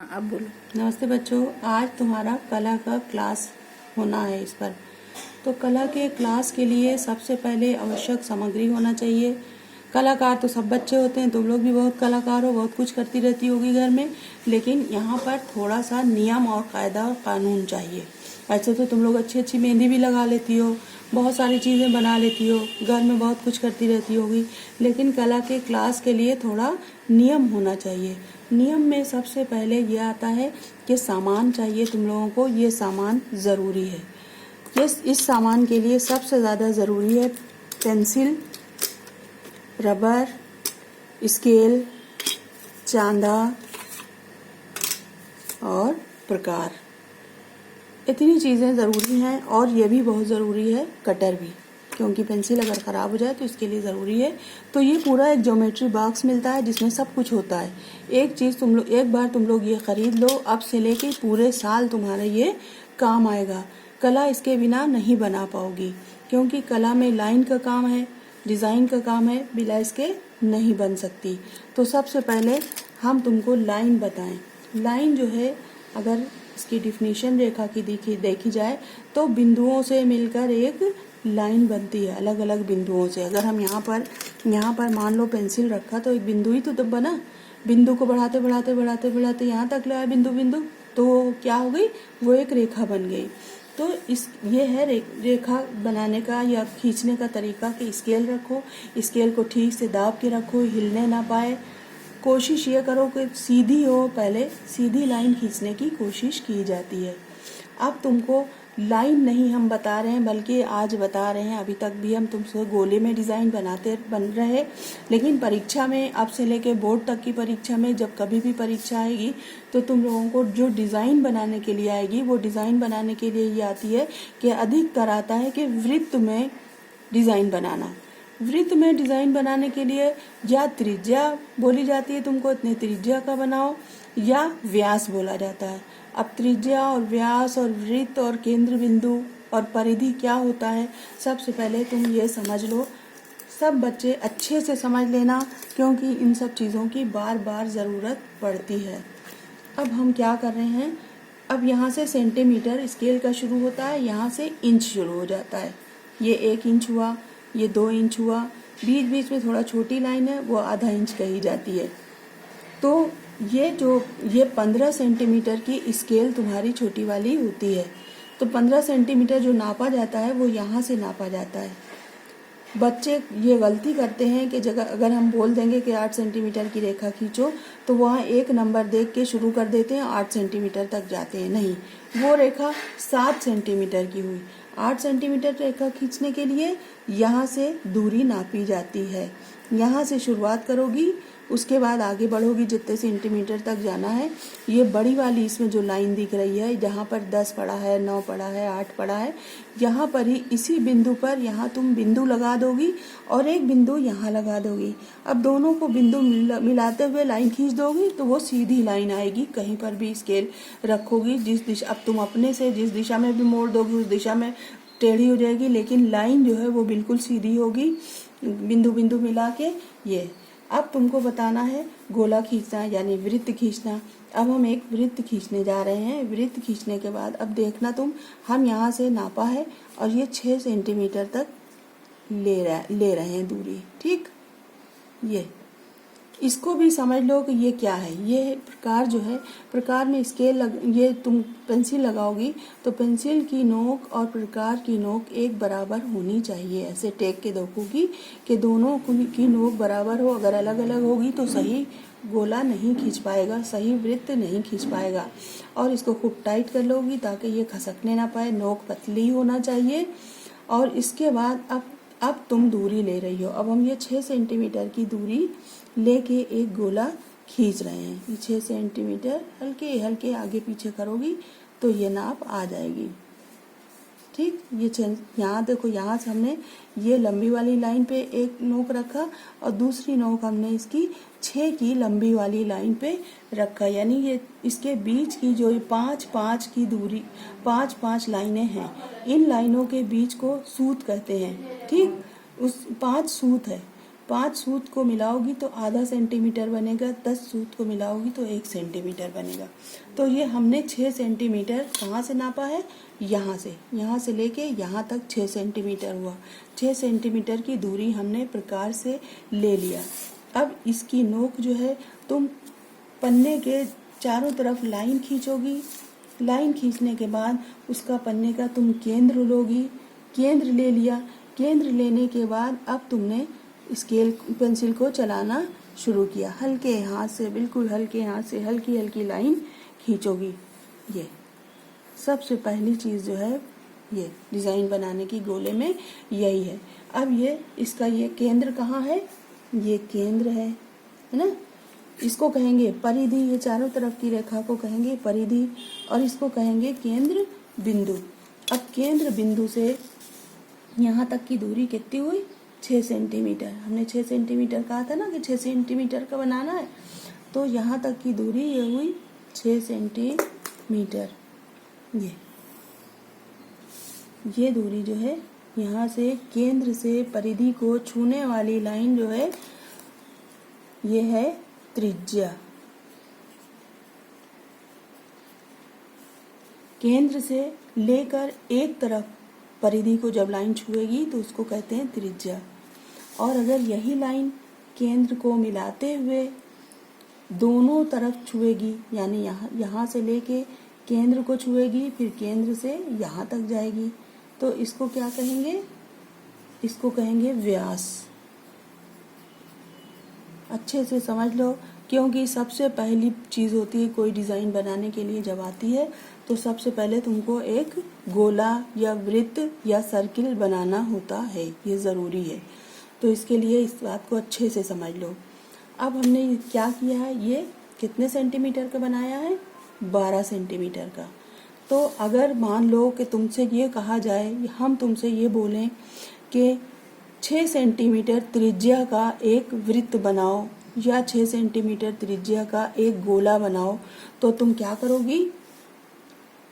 अब बोलो। नमस्ते बच्चों, आज तुम्हारा कला का क्लास होना है। इस पर तो कला के क्लास के लिए सबसे पहले आवश्यक सामग्री होना चाहिए। कलाकार तो सब बच्चे होते हैं, तुम लोग भी बहुत कलाकार हो, बहुत कुछ करती रहती होगी घर में, लेकिन यहाँ पर थोड़ा सा नियम और कायदा और कानून चाहिए। ऐसे तो तुम लोग अच्छी अच्छी मेहंदी भी लगा लेती हो, बहुत सारी चीज़ें बना लेती हो, घर में बहुत कुछ करती रहती होगी, लेकिन कला के क्लास के लिए थोड़ा नियम होना चाहिए। नियम में सबसे पहले ये आता है कि सामान चाहिए तुम लोगों को। ये सामान ज़रूरी है। इस सामान के लिए सबसे ज़्यादा ज़रूरी है पेंसिल, रबर, स्केल, चांदा और प्रकार। इतनी चीज़ें ज़रूरी हैं। और ये भी बहुत ज़रूरी है कटर भी, क्योंकि पेंसिल अगर ख़राब हो जाए तो इसके लिए ज़रूरी है। तो ये पूरा एक ज्योमेट्री बॉक्स मिलता है जिसमें सब कुछ होता है। एक बार तुम लोग ये ख़रीद लो, अब से लेके पूरे साल तुम्हारा ये काम आएगा। कला इसके बिना नहीं बना पाओगी, क्योंकि कला में लाइन का काम है, डिज़ाइन का काम है, बिना इसके नहीं बन सकती। तो सबसे पहले हम तुमको लाइन बताएं। लाइन जो है, अगर इसकी डिफिनीशन रेखा की देखी जाए तो बिंदुओं से मिलकर एक लाइन बनती है, अलग अलग बिंदुओं से। अगर हम यहाँ पर मान लो पेंसिल रखा तो एक बिंदु ही तो तब बना। बिंदु को बढ़ाते बढ़ाते बढ़ाते बढ़ाते यहाँ तक लाया बिंदु बिंदु, तो क्या हो गई, वो एक रेखा बन गई। तो ये है रेखा बनाने का या खींचने का तरीका कि स्केल रखो, स्केल को ठीक से दाब के रखो, हिलने ना पाए। कोशिश ये करो कि सीधी हो, पहले सीधी लाइन खींचने की कोशिश की जाती है। अब तुमको लाइन नहीं हम बता रहे हैं, बल्कि आज बता रहे हैं, अभी तक भी हम तुमसे गोले में डिज़ाइन बन रहे, लेकिन परीक्षा में अब से लेके बोर्ड तक की परीक्षा में जब कभी भी परीक्षा आएगी तो तुम लोगों को जो डिज़ाइन बनाने के लिए आएगी, वो डिज़ाइन बनाने के लिए ये आती है कि अधिकतर आता है कि वृत्त में डिज़ाइन बनाना। वृत्त में डिज़ाइन बनाने के लिए या त्रिज्या बोली जाती है तुमको, इतने त्रिज्या का बनाओ, या व्यास बोला जाता है। अब त्रिज्या और व्यास और वृत्त और केंद्र बिंदु और परिधि क्या होता है, सबसे पहले तुम ये समझ लो। सब बच्चे अच्छे से समझ लेना, क्योंकि इन सब चीज़ों की बार बार ज़रूरत पड़ती है। अब हम क्या कर रहे हैं, अब यहाँ से सेंटीमीटर स्केल का शुरू होता है, यहाँ से इंच शुरू हो जाता है। ये 1 इंच हुआ, ये 2 इंच हुआ, बीच बीच में थोड़ा छोटी लाइन है, वो आधा इंच कही जाती है। तो ये 15 सेंटीमीटर की स्केल तुम्हारी छोटी वाली होती है। तो 15 सेंटीमीटर जो नापा जाता है वो यहाँ से नापा जाता है। बच्चे ये गलती करते हैं कि जगह अगर हम बोल देंगे कि 8 सेंटीमीटर की रेखा खींचो, तो वहाँ एक नंबर देख के शुरू कर देते हैं, 8 सेंटीमीटर तक जाते हैं। नहीं, वो रेखा 7 सेंटीमीटर की हुई। 8 सेंटीमीटर रेखा खींचने के लिए यहाँ से दूरी नापी जाती है। यहाँ से शुरुआत करोगी, उसके बाद आगे बढ़ोगी जितने सेंटीमीटर तक जाना है। ये बड़ी वाली इसमें जो लाइन दिख रही है, जहाँ पर 10 पड़ा है, 9 पड़ा है, 8 पड़ा है, यहाँ पर ही इसी बिंदु पर यहाँ तुम बिंदु लगा दोगी और एक बिंदु यहाँ लगा दोगी। अब दोनों को बिंदु मिलाते हुए लाइन खींच दोगी तो वो सीधी लाइन आएगी। कहीं पर भी स्केल रखोगी, जिस दिशा अब तुम अपने से जिस दिशा में भी मोड़ दोगी उस दिशा में टेढ़ी हो जाएगी, लेकिन लाइन जो है वो बिल्कुल सीधी होगी, बिंदु बिंदु मिला के। ये अब तुमको बताना है गोला खींचना यानी वृत्त खींचना। अब हम एक वृत्त खींचने जा रहे हैं। वृत्त खींचने के बाद अब देखना तुम, हम यहाँ से नापा है और ये 6 सेंटीमीटर तक ले रहे हैं दूरी। ठीक, ये इसको भी समझ लो कि ये क्या है। ये प्रकार जो है, प्रकार में ये तुम पेंसिल लगाओगी तो पेंसिल की नोक और प्रकार की नोक एक बराबर होनी चाहिए। ऐसे टेक के देखोगी कि दोनों की नोक बराबर हो। अगर अलग अलग होगी तो सही गोला नहीं खींच पाएगा, सही वृत्त नहीं खींच पाएगा। और इसको खूब टाइट कर लोगी ताकि ये खसकने ना पाए, नोक पतली होना चाहिए। और इसके बाद अब तुम दूरी ले रही हो। अब हम ये 6 सेंटीमीटर की दूरी लेके एक गोला खींच रहे हैं। 6 सेंटीमीटर हल्के हल्के आगे पीछे करोगी तो ये नाप आ जाएगी। ठीक, ये यहाँ देखो, यहाँ से हमने ये लंबी वाली लाइन पे एक नोक रखा और दूसरी नोक हमने इसकी 6 की लंबी वाली लाइन पे रखा। यानी ये इसके बीच की जो 5-5 की दूरी, 5-5 लाइनें हैं, इन लाइनों के बीच को सूत कहते हैं। ठीक, उस 5 सूत है। 5 सूत को मिलाओगी तो आधा सेंटीमीटर बनेगा, 10 सूत को मिलाओगी तो 1 सेंटीमीटर बनेगा। तो ये हमने 6 सेंटीमीटर कहाँ से नापा है, यहाँ से लेके यहाँ तक 6 सेंटीमीटर हुआ। 6 सेंटीमीटर की दूरी हमने प्रकार से ले लिया। अब इसकी नोक जो है तुम पन्ने के चारों तरफ लाइन खींचोगी। लाइन खींचने के बाद उसका पन्ने का तुम केंद्र लोगी। केंद्र ले लिया। केंद्र लेने के बाद अब तुमने स्केल पेंसिल को चलाना शुरू किया। हल्के हाथ से, बिल्कुल हल्के हाथ से हल्की हल्की लाइन खींचोगी। ये सबसे पहली चीज़ जो है ये डिज़ाइन बनाने की गोले में यही है। अब ये इसका ये केंद्र कहाँ है, ये केंद्र है ना। इसको कहेंगे परिधि, ये चारों तरफ की रेखा को कहेंगे परिधि और इसको कहेंगे केंद्र बिंदु। अब केंद्र बिंदु से यहाँ तक की दूरी कितनी हुई, 6 सेंटीमीटर। हमने 6 सेंटीमीटर कहा था ना कि 6 सेंटीमीटर का बनाना है, तो यहाँ तक की दूरी ये हुई 6 सेंटीमीटर। ये दूरी जो है यहाँ से केंद्र से परिधि को छूने वाली लाइन जो है ये है त्रिज्या। केंद्र से लेकर एक तरफ परिधि को जब लाइन छुएगी तो उसको कहते हैं त्रिज्या। और अगर यही लाइन केंद्र को मिलाते हुए दोनों तरफ छुएगी, यानी यहाँ से लेके केंद्र को छुएगी, फिर केंद्र से यहाँ तक जाएगी, तो इसको क्या कहेंगे, इसको कहेंगे व्यास। अच्छे से समझ लो, क्योंकि सबसे पहली चीज़ होती है कोई डिज़ाइन बनाने के लिए जब आती है तो सबसे पहले तुमको एक गोला या वृत्त या सर्किल बनाना होता है, ये ज़रूरी है। तो इसके लिए इस बात को अच्छे से समझ लो। अब हमने क्या किया है, ये कितने सेंटीमीटर का बनाया है, 12 सेंटीमीटर का। तो अगर मान लो कि तुमसे ये कहा जाए, हम तुमसे ये बोलें कि 6 सेंटीमीटर त्रिज्या का एक वृत्त बनाओ या 6 सेंटीमीटर त्रिज्या का एक गोला बनाओ, तो तुम क्या करोगी,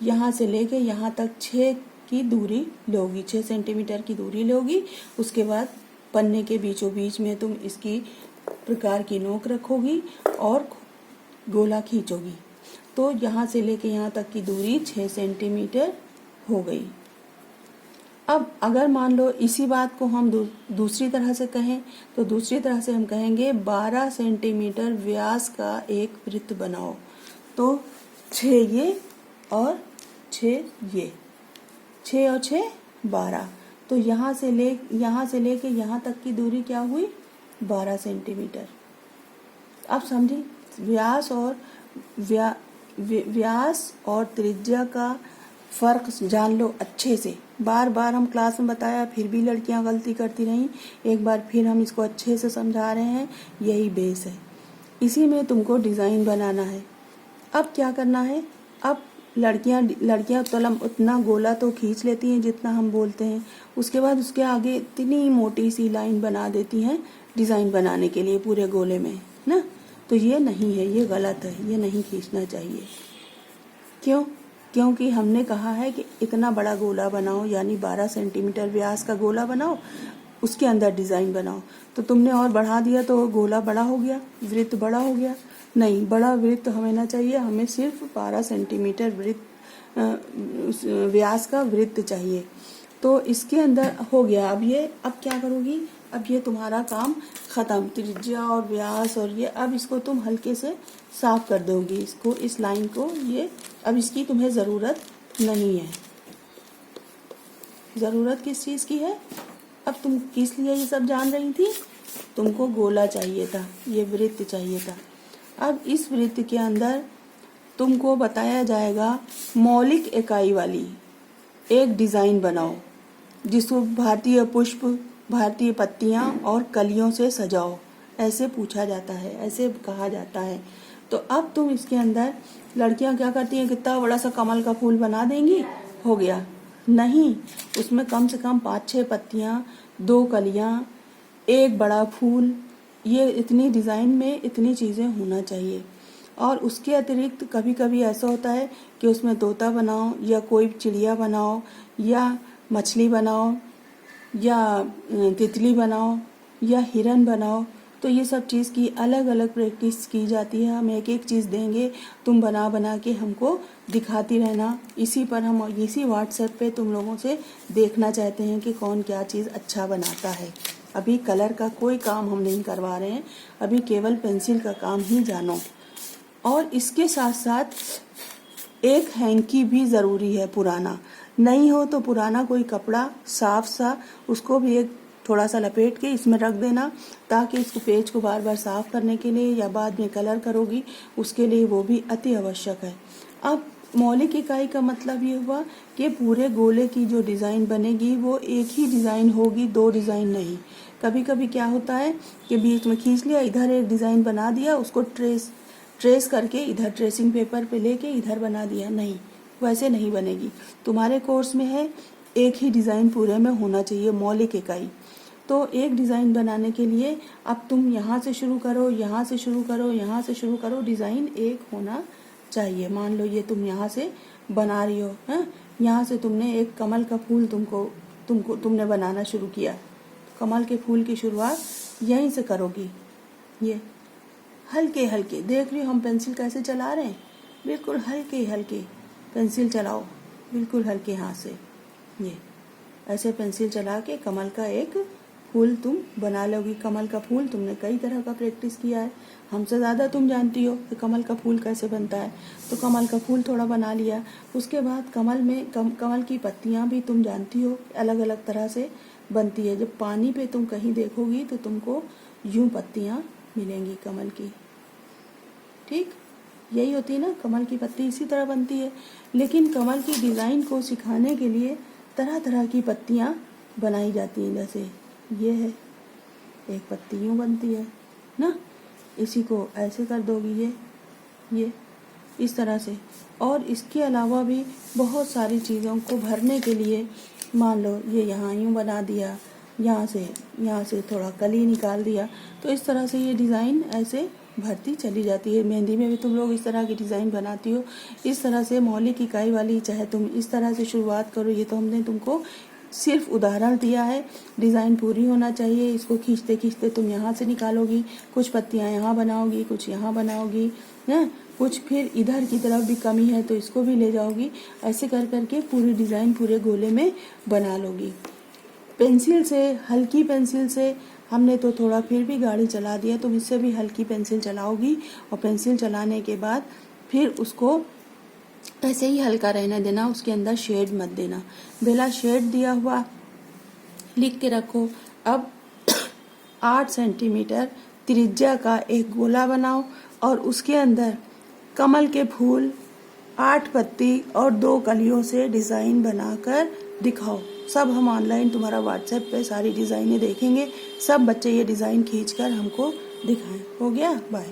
यहाँ से लेके यहाँ तक 6 की दूरी लोगी, 6 सेंटीमीटर की दूरी लोगी। उसके बाद पन्ने के बीचों बीच में तुम इसकी प्रकार की नोक रखोगी और गोला खींचोगी, तो यहाँ से लेके यहाँ तक की दूरी 6 सेंटीमीटर हो गई। अब अगर मान लो इसी बात को हम दूसरी तरह से कहें, तो दूसरी तरह से हम कहेंगे 12 सेंटीमीटर व्यास का एक वृत्त बनाओ। तो 6 ये और 6 ये, 6 और 6 12। तो यहाँ से लेके यहाँ तक की दूरी क्या हुई, 12 सेंटीमीटर। अब समझी, व्यास और त्रिज्या का फर्क जान लो अच्छे से। बार बार हम क्लास में बताया, फिर भी लड़कियां गलती करती रहीं। एक बार फिर हम इसको अच्छे से समझा रहे हैं, यही बेस है। इसी में तुमको डिज़ाइन बनाना है। अब क्या करना है, अब लड़कियां तलम उतना गोला तो खींच लेती हैं जितना हम बोलते हैं, उसके बाद उसके आगे इतनी मोटी सी लाइन बना देती हैं डिज़ाइन बनाने के लिए पूरे गोले में ना। तो ये नहीं है, ये गलत है, ये नहीं खींचना चाहिए। क्यों? क्योंकि हमने कहा है कि इतना बड़ा गोला बनाओ, यानी 12 सेंटीमीटर व्यास का गोला बनाओ, उसके अंदर डिज़ाइन बनाओ। तो तुमने और बढ़ा दिया तो गोला बड़ा हो गया, वृत्त बड़ा हो गया। नहीं, बड़ा वृत्त हमें ना चाहिए, हमें सिर्फ 12 सेंटीमीटर व्यास का वृत्त चाहिए। तो इसके अंदर हो गया। अब क्या करोगी, अब ये तुम्हारा काम खत्म, त्रिज्या और व्यास और ये। अब इसको तुम हल्के से साफ कर दोगी, इसको, इस लाइन को। ये अब इसकी तुम्हें ज़रूरत नहीं है। ज़रूरत किस चीज़ की है, अब तुम किस लिए ये सब जान रही थी, तुमको गोला चाहिए था, ये वृत्त चाहिए था। अब इस वृत्त के अंदर तुमको बताया जाएगा मौलिक इकाई वाली एक डिज़ाइन बनाओ, जिसको भारतीय पुष्प, भारतीय पत्तियां और कलियों से सजाओ, ऐसे पूछा जाता है, ऐसे कहा जाता है। तो अब तुम इसके अंदर लड़कियां क्या करती हैं, कितना बड़ा सा कमल का फूल बना देंगी, हो गया। नहीं, उसमें कम से कम 5-6 पत्तियां, 2 कलियां, एक बड़ा फूल, ये इतनी डिज़ाइन में इतनी चीज़ें होना चाहिए। और उसके अतिरिक्त कभी कभी ऐसा होता है कि उसमें तोता बनाओ या कोई चिड़िया बनाओ या मछली बनाओ या तितली बनाओ, या हिरन बनाओ। तो ये सब चीज़ की अलग अलग प्रैक्टिस की जाती है। हम एक एक चीज़ देंगे, तुम बना बना के हमको दिखाती रहना। इसी पर हम इसी व्हाट्सएप पे तुम लोगों से देखना चाहते हैं कि कौन क्या चीज़ अच्छा बनाता है। अभी कलर का कोई काम हम नहीं करवा रहे हैं, अभी केवल पेंसिल का काम ही जानो। और इसके साथ साथ एक हैंकी भी ज़रूरी है, पुराना नहीं हो तो पुराना कोई कपड़ा साफ सा उसको भी एक थोड़ा सा लपेट के इसमें रख देना, ताकि इसको पेज को बार बार साफ करने के लिए या बाद में कलर करोगी उसके लिए वो भी अति आवश्यक है। अब मौलिक इकाई का मतलब ये हुआ कि पूरे गोले की जो डिज़ाइन बनेगी वो एक ही डिज़ाइन होगी, दो डिज़ाइन नहीं। कभी कभी क्या होता है कि बीच में खींच लिया, इधर एक डिज़ाइन बना दिया, उसको ट्रेस करके इधर ट्रेसिंग पेपर पे लेके इधर बना दिया, नहीं, वैसे नहीं बनेगी। तुम्हारे कोर्स में है एक ही डिज़ाइन पूरे में होना चाहिए, मौलिक इकाई। तो एक डिज़ाइन बनाने के लिए अब तुम यहाँ से शुरू करो, यहाँ से शुरू करो, यहाँ से शुरू करो, डिज़ाइन एक होना चाहिए। मान लो ये तुम यहाँ से बना रही हो, हैं, यहाँ से तुमने एक कमल का फूल तुमने बनाना शुरू किया, कमल के फूल की शुरुआत यहीं से करोगी। ये हल्के हल्के देख रही हो हम पेंसिल कैसे चला रहे हैं, बिल्कुल हल्के हल्के पेंसिल चलाओ, बिल्कुल हल्के हाथ से। ये ऐसे पेंसिल चला के कमल का एक फूल तुम बना लोगी। कमल का फूल तुमने कई तरह का प्रैक्टिस किया है, हमसे ज़्यादा तुम जानती हो कि कमल का फूल कैसे बनता है। तो कमल का फूल थोड़ा बना लिया, उसके बाद कमल की पत्तियां भी तुम जानती हो अलग अलग तरह से बनती है। जब पानी पे तुम कहीं देखोगी तो तुमको यूं पत्तियां मिलेंगी कमल की, ठीक, यही होती है ना, कमल की पत्ती इसी तरह बनती है। लेकिन कमल की डिज़ाइन को सिखाने के लिए तरह तरह की पत्तियां बनाई जाती हैं। जैसे ये है, एक पत्ती यूं बनती है ना, इसी को ऐसे कर दोगी, ये इस तरह से। और इसके अलावा भी बहुत सारी चीज़ों को भरने के लिए, मान लो ये यहाँ यूं बना दिया, यहाँ से थोड़ा कली निकाल दिया, तो इस तरह से ये डिज़ाइन ऐसे भरती चली जाती है। मेहंदी में भी तुम लोग इस तरह की डिज़ाइन बनाती हो। इस तरह से मौलिक इकाई वाली चाहे तुम इस तरह से शुरुआत करो। ये तो हमने तुमको सिर्फ उदाहरण दिया है, डिज़ाइन पूरी होना चाहिए। इसको खींचते खींचते तुम यहाँ से निकालोगी, कुछ पत्तियाँ यहाँ बनाओगी, कुछ यहाँ बनाओगी, है कुछ फिर इधर की तरफ भी कमी है तो इसको भी ले जाओगी। ऐसे कर करके पूरी डिज़ाइन पूरे गोले में बना लोगी। पेंसिल से, हल्की पेंसिल से हमने तो थोड़ा फिर भी गाड़ी चला दिया, तुम इससे भी हल्की पेंसिल चलाओगी। और पेंसिल चलाने के बाद फिर उसको ऐसे ही हल्का रहने देना, उसके अंदर शेड मत देना। बिना शेड दिया हुआ लिख के रखो। अब 8 सेंटीमीटर त्रिज्या का एक गोला बनाओ और उसके अंदर कमल के फूल, 8 पत्ती और 2 कलियों से डिज़ाइन बनाकर दिखाओ। सब हम ऑनलाइन तुम्हारा व्हाट्सएप पे सारी डिज़ाइनें देखेंगे। सब बच्चे ये डिज़ाइन खींचकर हमको दिखाएं। हो गया, बाय।